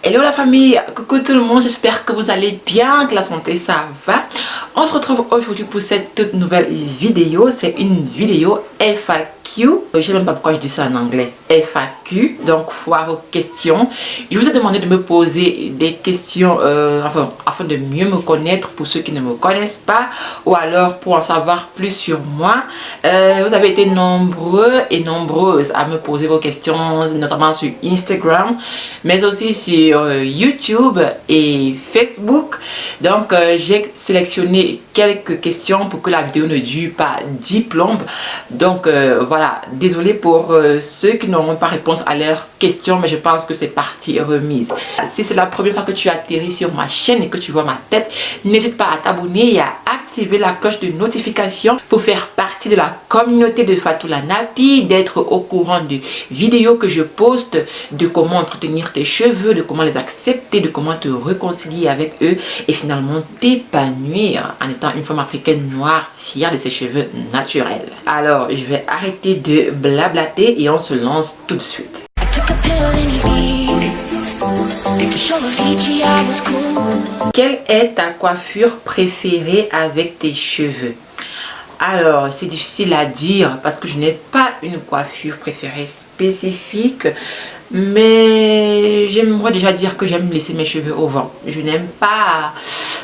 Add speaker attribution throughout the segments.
Speaker 1: Hello la famille, coucou tout le monde, j'espère que vous allez bien, que la santé ça va. On se retrouve aujourd'hui pour cette toute nouvelle vidéo. C'est une vidéo FAQ. Je sais même pas pourquoi je dis ça en anglais. FAQ, donc foire aux questions. Je vous ai demandé de me poser des questions afin de mieux me connaître pour ceux qui ne me connaissent pas, ou alors pour en savoir plus sur moi. Vous avez été nombreux et nombreuses à me poser vos questions, notamment sur Instagram, mais aussi sur YouTube et Facebook. Donc j'ai sélectionné quelques questions pour que la vidéo ne dure pas 10 plombes. Donc voilà, désolé pour ceux qui n'auront pas réponse à leurs questions, mais je pense que c'est partie remise. Si c'est la première fois que tu atterris sur ma chaîne et que tu vois ma tête, n'hésite pas à t'abonner et à activer la cloche de notification pour faire partie de la communauté de Fatoula Napi, d'être au courant de vidéos que je poste, de comment entretenir tes cheveux, de comment les accepter, de comment te réconcilier avec eux et finalement t'épanouir en étant une femme africaine noire fière de ses cheveux naturels. Alors je vais arrêter de blablater et on se lance tout de suite. Quelle est ta coiffure préférée avec tes cheveux? Alors, c'est difficile à dire parce que je n'ai pas une coiffure préférée spécifique, mais j'aimerais déjà dire que j'aime laisser mes cheveux au vent. Je n'aime pas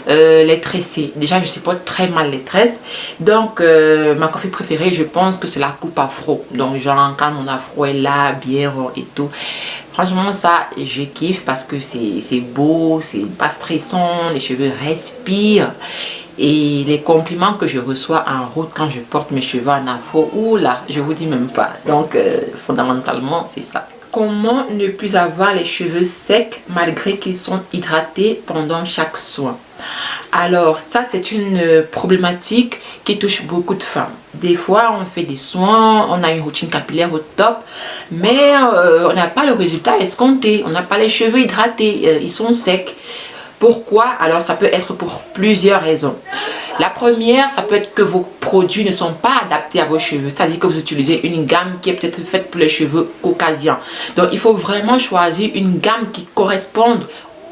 Speaker 1: les tresser. Déjà, je supporte très mal les tresses. Donc, ma coiffure préférée, je pense que c'est la coupe afro. Donc, genre, quand mon afro est là, bien rond et tout. Franchement, ça, je kiffe parce que c'est beau, c'est pas stressant, les cheveux respirent. Et les compliments que je reçois en route quand je porte mes cheveux en afro, oula, je vous dis même pas. Donc, fondamentalement, c'est ça. Comment ne plus avoir les cheveux secs malgré qu'ils sont hydratés pendant chaque soin? Alors ça, c'est une problématique qui touche beaucoup de femmes. Des fois on fait des soins, on a une routine capillaire au top, mais on n'a pas le résultat escompté, on n'a pas les cheveux hydratés, ils sont secs. Pourquoi? Alors ça peut être pour plusieurs raisons. La première, ça peut être que vos produits ne sont pas adaptés à vos cheveux. C'est-à-dire que vous utilisez une gamme qui est peut-être faite pour les cheveux caucasiens. Donc il faut vraiment choisir une gamme qui corresponde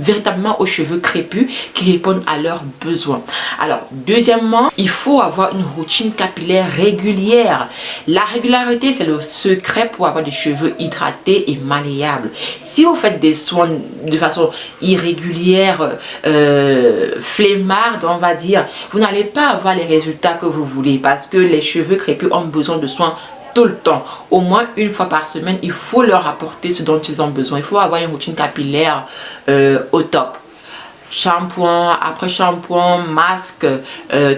Speaker 1: véritablement aux cheveux crépus, qui répondent à leurs besoins. Alors deuxièmement, il faut avoir une routine capillaire régulière. La régularité, c'est le secret pour avoir des cheveux hydratés et malléables. Si vous faites des soins de façon irrégulière, flemmarde, on va dire, vous n'allez pas avoir les résultats que vous voulez, parce que les cheveux crépus ont besoin de soins tout le temps. Au moins une fois par semaine, il faut leur apporter ce dont ils ont besoin. Il faut avoir une routine capillaire au top. Shampoing, après shampoing, masque,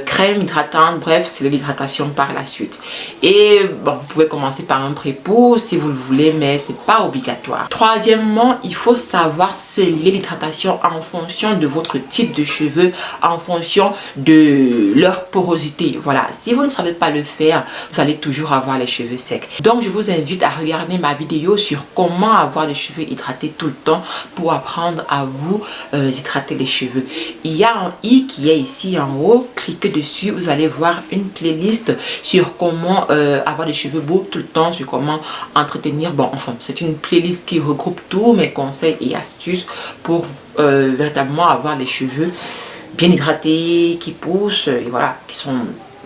Speaker 1: crème hydratante, bref, c'est de l'hydratation par la suite. Et bon, vous pouvez commencer par un pré-pousse si vous le voulez, mais c'est pas obligatoire. Troisièmement, il faut savoir sceller l'hydratation en fonction de votre type de cheveux, en fonction de leur porosité. Voilà, si vous ne savez pas le faire, vous allez toujours avoir les cheveux secs. Donc je vous invite à regarder ma vidéo sur comment avoir les cheveux hydratés tout le temps pour apprendre à vous hydrater les cheveux. Il y a un i qui est ici en haut, cliquez dessus, vous allez voir une playlist sur comment avoir des cheveux beaux tout le temps, sur comment entretenir. Bon, enfin, c'est une playlist qui regroupe tous mes conseils et astuces pour véritablement avoir les cheveux bien hydratés, qui poussent et voilà, qui sont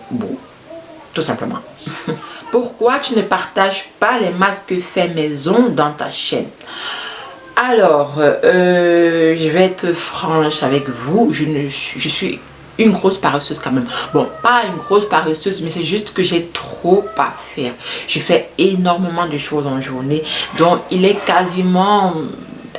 Speaker 1: beaux, tout simplement. Pourquoi tu ne partages pas les masques faits maison dans ta chaîne? Alors, je vais être franche avec vous, je suis une grosse paresseuse quand même. Bon, pas une grosse paresseuse, mais c'est juste que j'ai trop à faire. Je fais énormément de choses en journée, donc il est quasiment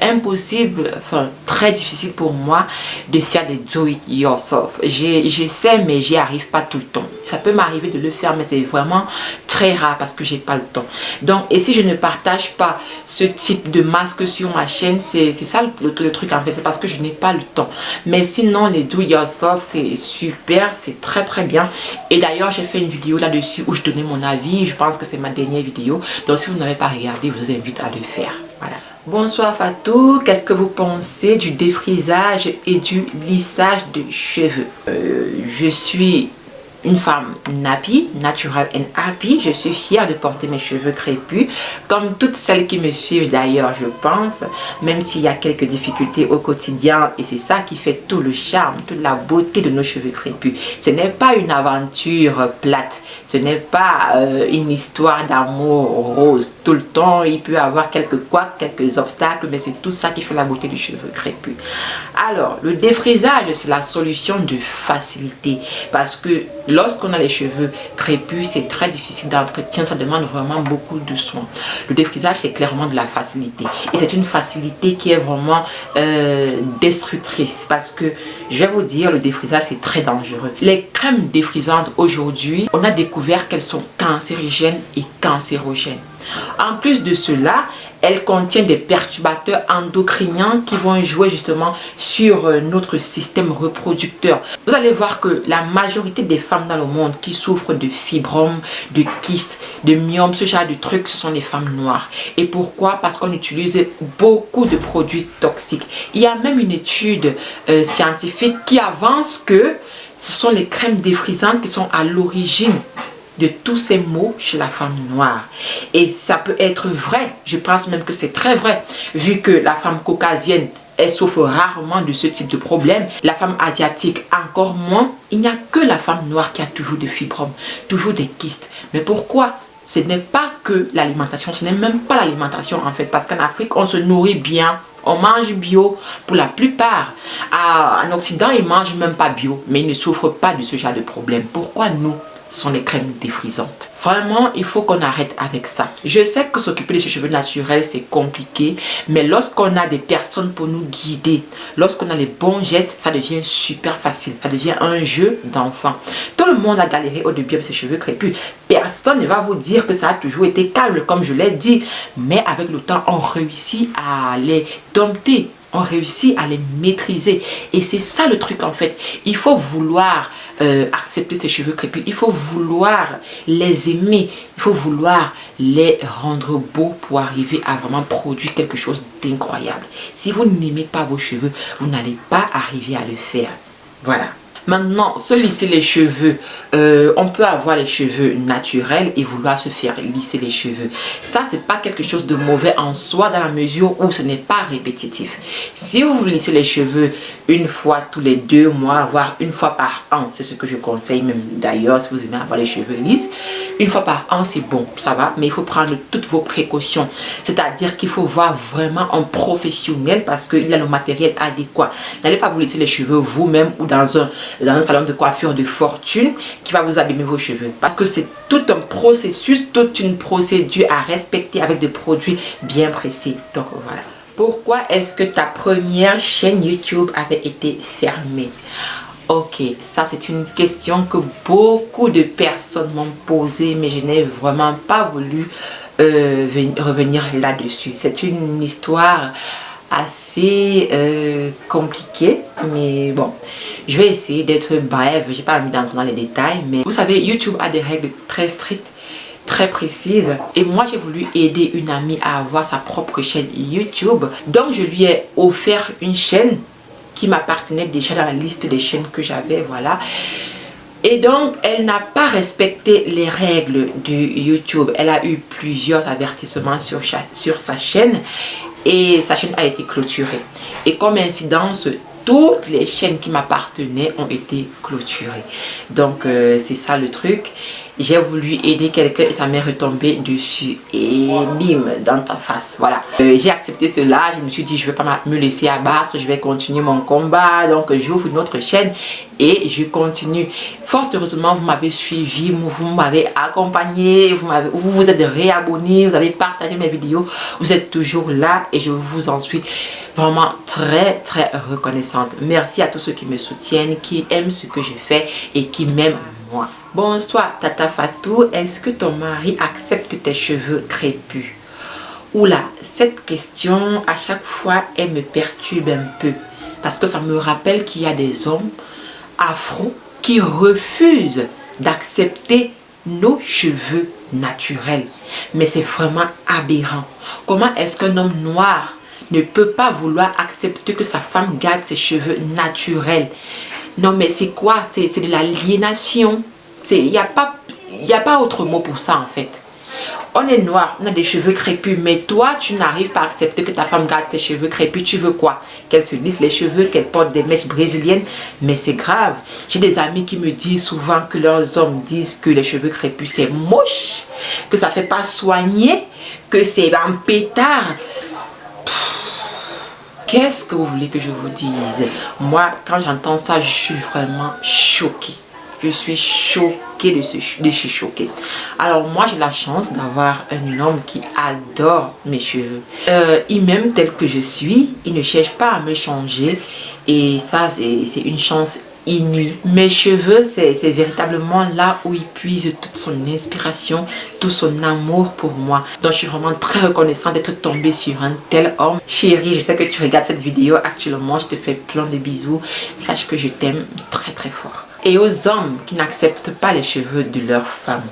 Speaker 1: impossible, enfin très difficile pour moi de faire des do it yourself. J'essaie, mais j'y arrive pas tout le temps. Ça peut m'arriver de le faire, mais c'est vraiment très rare parce que j'ai pas le temps. Donc, et si je ne partage pas ce type de masque sur ma chaîne, c'est ça le truc en fait, c'est parce que je n'ai pas le temps. Mais sinon, les do it yourself, c'est super, c'est très très bien. Et d'ailleurs, j'ai fait une vidéo là-dessus où je donnais mon avis. Je pense que c'est ma dernière vidéo. Donc, si vous n'avez pas regardé, je vous invite à le faire. Voilà. Bonsoir Fatou, qu'est-ce que vous pensez du défrisage et du lissage de cheveux? Je suis une femme nappy, natural and happy. Je suis fière de porter mes cheveux crépus, comme toutes celles qui me suivent d'ailleurs, je pense, même s'il y a quelques difficultés au quotidien. Et c'est ça qui fait tout le charme, toute la beauté de nos cheveux crépus. Ce n'est pas une aventure plate, ce n'est pas une histoire d'amour rose tout le temps. Il peut y avoir quelques couacs, quelques obstacles, mais c'est tout ça qui fait la beauté du cheveu crépus. Alors, le défrisage, c'est la solution de facilité, parce que lorsqu'on a les cheveux crépus, c'est très difficile d'entretien, ça demande vraiment beaucoup de soins. Le défrisage, c'est clairement de la facilité, et c'est une facilité qui est vraiment destructrice, parce que je vais vous dire, le défrisage c'est très dangereux. Les crèmes défrisantes aujourd'hui, on a découvert qu'elles sont cancérigènes et cancérogènes. En plus de cela, elles contiennent des perturbateurs endocriniens qui vont jouer justement sur notre système reproducteur. Vous allez voir que la majorité des femmes dans le monde qui souffrent de fibromes, de kystes, de myomes, ce genre de trucs, ce sont les femmes noires. Et pourquoi? Parce qu'on utilise beaucoup de produits toxiques. Il y a même une étude scientifique qui avance que ce sont les crèmes défrisantes qui sont à l'origine de tous ces maux chez la femme noire. Et ça peut être vrai, je pense même que c'est très vrai, vu que la femme caucasienne, elle souffre rarement de ce type de problème. La femme asiatique encore moins. Il n'y a que la femme noire qui a toujours des fibromes, toujours des kystes. Mais pourquoi? Ce n'est pas que l'alimentation, ce n'est même pas l'alimentation en fait, parce qu'en Afrique, on se nourrit bien. On mange bio pour la plupart. En Occident, ils ne mangent même pas bio, mais ils ne souffrent pas de ce genre de problème. Pourquoi nous? Ce sont les crèmes défrisantes. Vraiment, il faut qu'on arrête avec ça. Je sais que s'occuper de ses cheveux naturels, c'est compliqué. Mais lorsqu'on a des personnes pour nous guider, lorsqu'on a les bons gestes, ça devient super facile. Ça devient un jeu d'enfant. Tout le monde a galéré au début avec ses cheveux crépus. Personne ne va vous dire que ça a toujours été calme, comme je l'ai dit. Mais avec le temps, on réussit à les dompter. On réussit à les maîtriser. Et c'est ça le truc en fait. Il faut vouloir accepter ses cheveux crépus. Il faut vouloir les aimer. Il faut vouloir les rendre beaux pour arriver à vraiment produire quelque chose d'incroyable. Si vous n'aimez pas vos cheveux, vous n'allez pas arriver à le faire. Voilà. Maintenant, se lisser les cheveux, on peut avoir les cheveux naturels et vouloir se faire lisser les cheveux. Ça, c'est pas quelque chose de mauvais en soi dans la mesure où ce n'est pas répétitif. Si vous vous lissez les cheveux une fois tous les 2 mois, voire une fois par an, c'est ce que je conseille même d'ailleurs si vous aimez avoir les cheveux lisses. Une fois par an, c'est bon, ça va, mais il faut prendre toutes vos précautions. C'est-à-dire qu'il faut voir vraiment un professionnel parce qu'il a le matériel adéquat. N'allez pas vous lisser les cheveux vous-même ou dans un salon de coiffure de fortune qui va vous abîmer vos cheveux. Parce que c'est tout un processus, toute une procédure à respecter avec des produits bien précis. Donc voilà. Pourquoi est-ce que ta première chaîne YouTube avait été fermée? Ok, ça c'est une question que beaucoup de personnes m'ont posée, mais je n'ai vraiment pas voulu revenir là-dessus. C'est une histoire assez compliqué, mais bon, je vais essayer d'être brève. J'ai pas envie d'entrer dans les détails, mais vous savez, YouTube a des règles très strictes, très précises, et moi j'ai voulu aider une amie à avoir sa propre chaîne YouTube. Donc je lui ai offert une chaîne qui m'appartenait déjà dans la liste des chaînes que j'avais, voilà. Et donc, elle n'a pas respecté les règles de YouTube. Elle a eu plusieurs avertissements sur sa chaîne et sa chaîne a été clôturée. Et comme incidence, toutes les chaînes qui m'appartenaient ont été clôturées. Donc, c'est ça le truc. J'ai voulu aider quelqu'un et ça m'est retombé dessus. Et bim, dans ta face. Voilà. J'ai accepté cela. Je me suis dit, je ne vais pas me laisser abattre. Je vais continuer mon combat. Donc, j'ouvre une autre chaîne et je continue. Fort heureusement, vous m'avez suivi. Vous m'avez accompagné. Vous vous êtes réabonné. Vous avez partagé mes vidéos. Vous êtes toujours là et je vous en suis vraiment très reconnaissante. Merci à tous ceux qui me soutiennent, qui aiment ce que je fais et qui m'aiment moi. Bonsoir Tata Fatou, est-ce que ton mari accepte tes cheveux crépus? Oula, cette question à chaque fois elle me perturbe un peu parce que ça me rappelle qu'il y a des hommes afro qui refusent d'accepter nos cheveux naturels. Mais c'est vraiment aberrant. Comment est-ce qu'un homme noir ne peut pas vouloir accepter que sa femme garde ses cheveux naturels? Non mais c'est quoi? C'est de l'aliénation. Il n'y a pas autre mot pour ça en fait. On est noir, on a des cheveux crépus, mais toi, tu n'arrives pas à accepter que ta femme garde ses cheveux crépus. Tu veux quoi? Qu'elle se lisse les cheveux, qu'elle porte des mèches brésiliennes? Mais c'est grave. J'ai des amis qui me disent souvent que leurs hommes disent que les cheveux crépus, c'est moche, que ça ne fait pas soigner, que c'est un pétard. Qu'est-ce que vous voulez que je vous dise? Moi, quand j'entends ça, je suis vraiment choquée. Je suis choquée de chez choquée. Alors moi j'ai la chance d'avoir un homme qui adore mes cheveux. Il m'aime tel que je suis. Il ne cherche pas à me changer. Et ça c'est une chance inouïe. Mes cheveux c'est véritablement là où il puise toute son inspiration, tout son amour pour moi. Donc je suis vraiment très reconnaissante d'être tombée sur un tel homme. Chérie, je sais que tu regardes cette vidéo actuellement. Je te fais plein de bisous. Sache que je t'aime très très fort. Et aux hommes qui n'acceptent pas les cheveux de leur femme,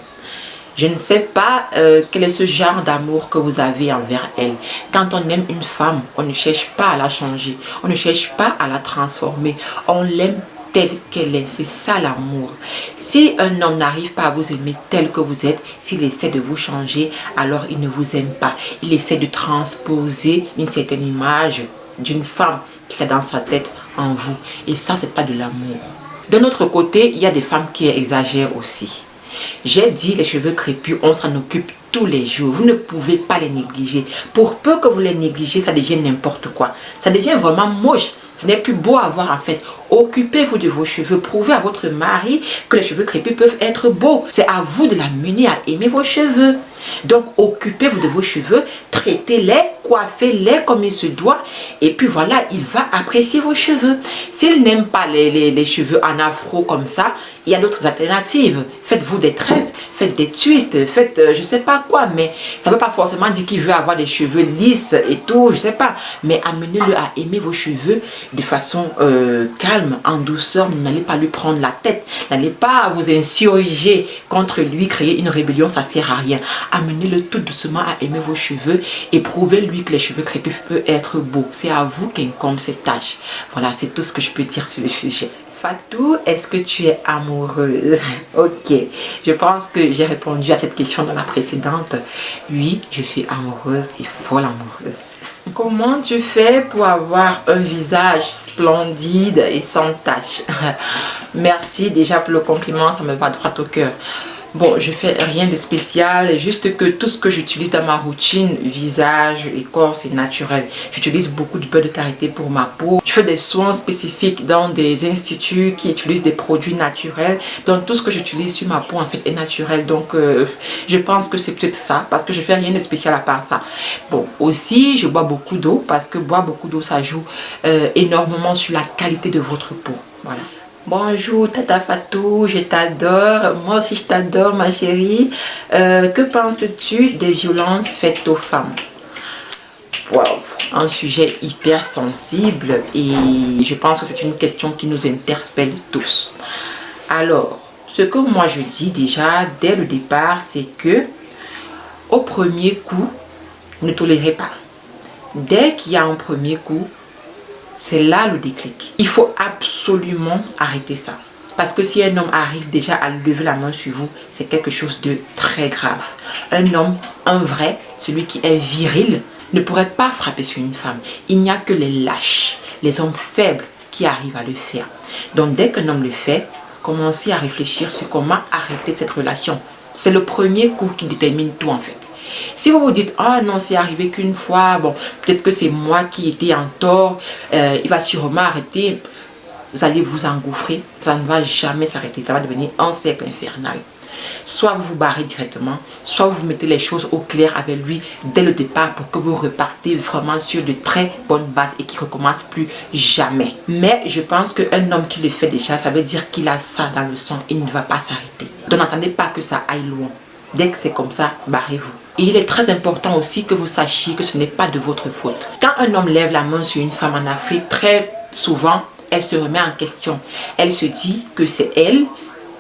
Speaker 1: je ne sais pas quel est ce genre d'amour que vous avez envers elle. Quand on aime une femme, on ne cherche pas à la changer, on ne cherche pas à la transformer, on l'aime telle qu'elle est. C'est ça l'amour. Si un homme n'arrive pas à vous aimer tel que vous êtes, s'il essaie de vous changer, alors il ne vous aime pas. Il essaie de transposer une certaine image d'une femme qu'il a dans sa tête en vous. Et ça, c'est pas de l'amour. D'un autre côté, il y a des femmes qui exagèrent aussi. J'ai dit, les cheveux crépus, on s'en occupe tous les jours. Vous ne pouvez pas les négliger. Pour peu que vous les négligez, ça devient n'importe quoi. Ça devient vraiment moche. Ce n'est plus beau à voir en fait. Occupez-vous de vos cheveux. Prouvez à votre mari que les cheveux crépus peuvent être beaux. C'est à vous de l'amener à aimer vos cheveux. Donc occupez-vous de vos cheveux. Traitez-les, coiffez-les comme il se doit. Et puis voilà, il va apprécier vos cheveux. S'il n'aime pas les cheveux en afro comme ça, il y a d'autres alternatives. Faites-vous des tresses, faites des twists, faites je sais pas quoi. Mais ça ne veut pas forcément dire qu'il veut avoir des cheveux lisses et tout, je sais pas. Mais amenez-le à aimer vos cheveux de façon calme, en douceur. N'allez pas lui prendre la tête. N'allez pas vous insurger contre lui, créer une rébellion, ça sert à rien. Amenez-le tout doucement à aimer vos cheveux et prouvez-lui que les cheveux crépus peuvent être beaux. C'est à vous qu'incombe cette tâche. Voilà, c'est tout ce que je peux dire sur le sujet. Fatou, est-ce que tu es amoureuse? Ok, je pense que j'ai répondu à cette question dans la précédente. Oui, je suis amoureuse et folle amoureuse. Comment tu fais pour avoir un visage splendide et sans taches? Merci déjà pour le compliment, ça me va droit au cœur. Bon, je fais rien de spécial, juste que tout ce que j'utilise dans ma routine, visage et corps, c'est naturel. J'utilise beaucoup de beurre de karité pour ma peau. Je fais des soins spécifiques dans des instituts qui utilisent des produits naturels. Donc tout ce que j'utilise sur ma peau en fait est naturel. Donc je pense que c'est peut-être ça, parce que je fais rien de spécial à part ça. Bon, aussi je bois beaucoup d'eau, parce que boire beaucoup d'eau ça joue énormément sur la qualité de votre peau. Voilà. Bonjour Tata Fatou, je t'adore, moi aussi je t'adore ma chérie. Que penses-tu des violences faites aux femmes? Wow, un sujet hyper sensible et je pense que c'est une question qui nous interpelle tous. Alors, ce que moi je dis déjà dès le départ, c'est que au premier coup, ne tolérez pas. Dès qu'il y a un premier coup, c'est là le déclic. Il faut absolument arrêter ça. Parce que si un homme arrive déjà à lever la main sur vous, c'est quelque chose de très grave. Un homme, un vrai, celui qui est viril, ne pourrait pas frapper sur une femme. Il n'y a que les lâches, les hommes faibles qui arrivent à le faire. Donc dès qu'un homme le fait, commencez à réfléchir sur comment arrêter cette relation. C'est le premier coup qui détermine tout en fait. Si vous vous dites, ah non, c'est arrivé qu'une fois, bon, peut-être que c'est moi qui étais en tort, il va sûrement arrêter, vous allez vous engouffrer, ça ne va jamais s'arrêter, ça va devenir un cercle infernal. Soit vous vous barrez directement, soit vous mettez les choses au clair avec lui dès le départ pour que vous repartez vraiment sur de très bonnes bases et qu'il ne recommence plus jamais. Mais je pense qu'un homme qui le fait déjà, ça veut dire qu'il a ça dans le sang et il ne va pas s'arrêter. Donc n'attendez pas que ça aille loin. Dès que c'est comme ça, barrez-vous. Et il est très important aussi que vous sachiez que ce n'est pas de votre faute. Quand un homme lève la main sur une femme en Afrique, très souvent, elle se remet en question. Elle se dit que c'est elle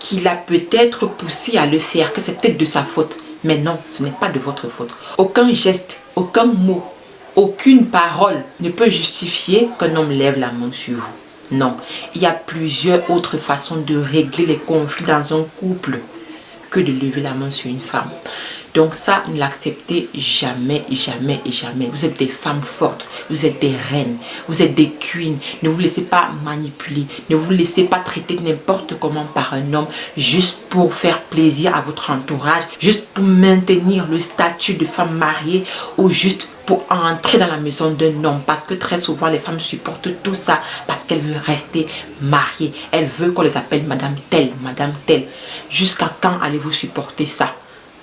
Speaker 1: qui l'a peut-être poussé à le faire, que c'est peut-être de sa faute. Mais non, ce n'est pas de votre faute. Aucun geste, aucun mot, aucune parole ne peut justifier qu'un homme lève la main sur vous. Non, il y a plusieurs autres façons de régler les conflits dans un couple que de lever la main sur une femme. Donc ça, ne l'acceptez jamais, jamais et jamais. Vous êtes des femmes fortes, vous êtes des reines, vous êtes des queens. Ne vous laissez pas manipuler, ne vous laissez pas traiter n'importe comment par un homme juste pour faire plaisir à votre entourage, juste pour maintenir le statut de femme mariée ou juste pour entrer dans la maison d'un homme. Parce que très souvent, les femmes supportent tout ça parce qu'elles veulent rester mariées. Elles veulent qu'on les appelle Madame telle, Madame telle. Jusqu'à quand allez-vous supporter ça?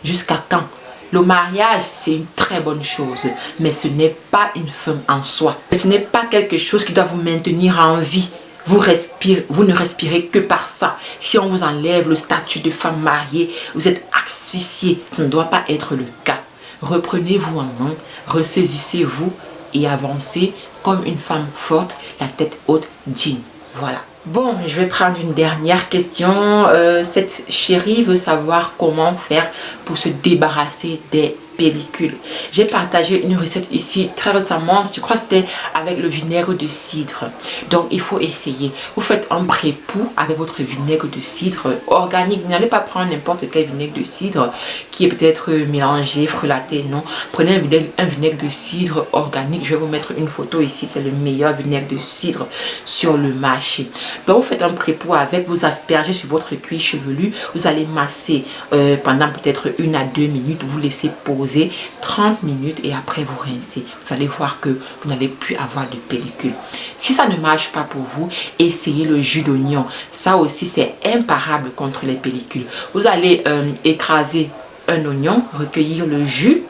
Speaker 1: Jusqu'à quand? Le mariage, c'est une très bonne chose, mais ce n'est pas une fin en soi. Ce n'est pas quelque chose qui doit vous maintenir en vie. Vous ne respirez que par ça. Si on vous enlève le statut de femme mariée, vous êtes asphyxié. Ça ne doit pas être le cas. Reprenez-vous en main, ressaisissez-vous et avancez comme une femme forte, la tête haute, digne. Voilà. Bon, je vais prendre une dernière question. Cette chérie veut savoir comment faire pour se débarrasser des pellicules. J'ai partagé une recette ici très récemment. Je crois que c'était avec le vinaigre de cidre. Donc, il faut essayer. Vous faites un pré-poux avec votre vinaigre de cidre organique. N'allez pas prendre n'importe quel vinaigre de cidre qui est peut-être mélangé, frelaté. Non. Prenez un vinaigre de cidre organique. Je vais vous mettre une photo ici. C'est le meilleur vinaigre de cidre sur le marché. Donc, vous faites un pré-poux avec, vous aspergez sur votre cuir chevelu. Vous allez masser pendant peut-être 1 à 2 minutes. Vous laissez poser 30 minutes et après vous rincez. Vous allez voir que vous n'allez plus avoir de pellicule. Si ça ne marche pas pour vous, essayez le jus d'oignon. Ça aussi, c'est imparable contre les pellicules. Vous allez écraser un oignon, recueillir le jus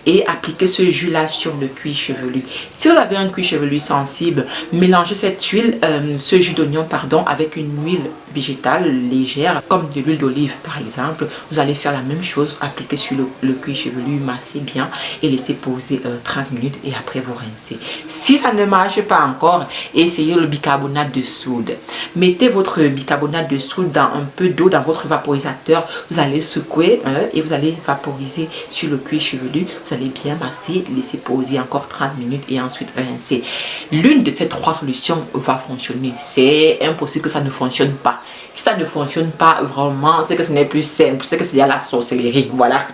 Speaker 1: et appliquer ce jus là sur le cuir chevelu. Si vous avez un cuir chevelu sensible, mélangez cette huile, ce jus d'oignon pardon, avec une huile végétale légère comme de l'huile d'olive par exemple. Vous allez faire la même chose, appliquer sur le cuir chevelu, masser bien et laisser poser 30 minutes et après vous rincez. Si ça ne marche pas encore, essayez le bicarbonate de soude. Mettez votre bicarbonate de soude dans un peu d'eau dans votre vaporisateur. Vous allez secouer et vous allez vaporiser sur le cuir chevelu. Vous allez bien masser, laisser poser encore 30 minutes et ensuite rincer. L'une de ces 3 solutions va fonctionner. C'est impossible que ça ne fonctionne pas. Si ça ne fonctionne pas vraiment, c'est que ce n'est plus simple, c'est que c'est à la sorcellerie. Voilà.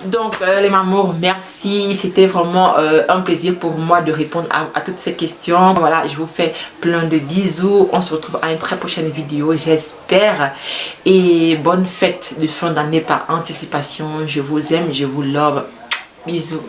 Speaker 1: Donc les mamours, merci, c'était vraiment un plaisir pour moi de répondre à toutes ces questions. Voilà, je vous fais plein de bisous, on se retrouve à une très prochaine vidéo j'espère, et bonne fête de fin d'année par anticipation. Je vous aime, je vous love, bisous.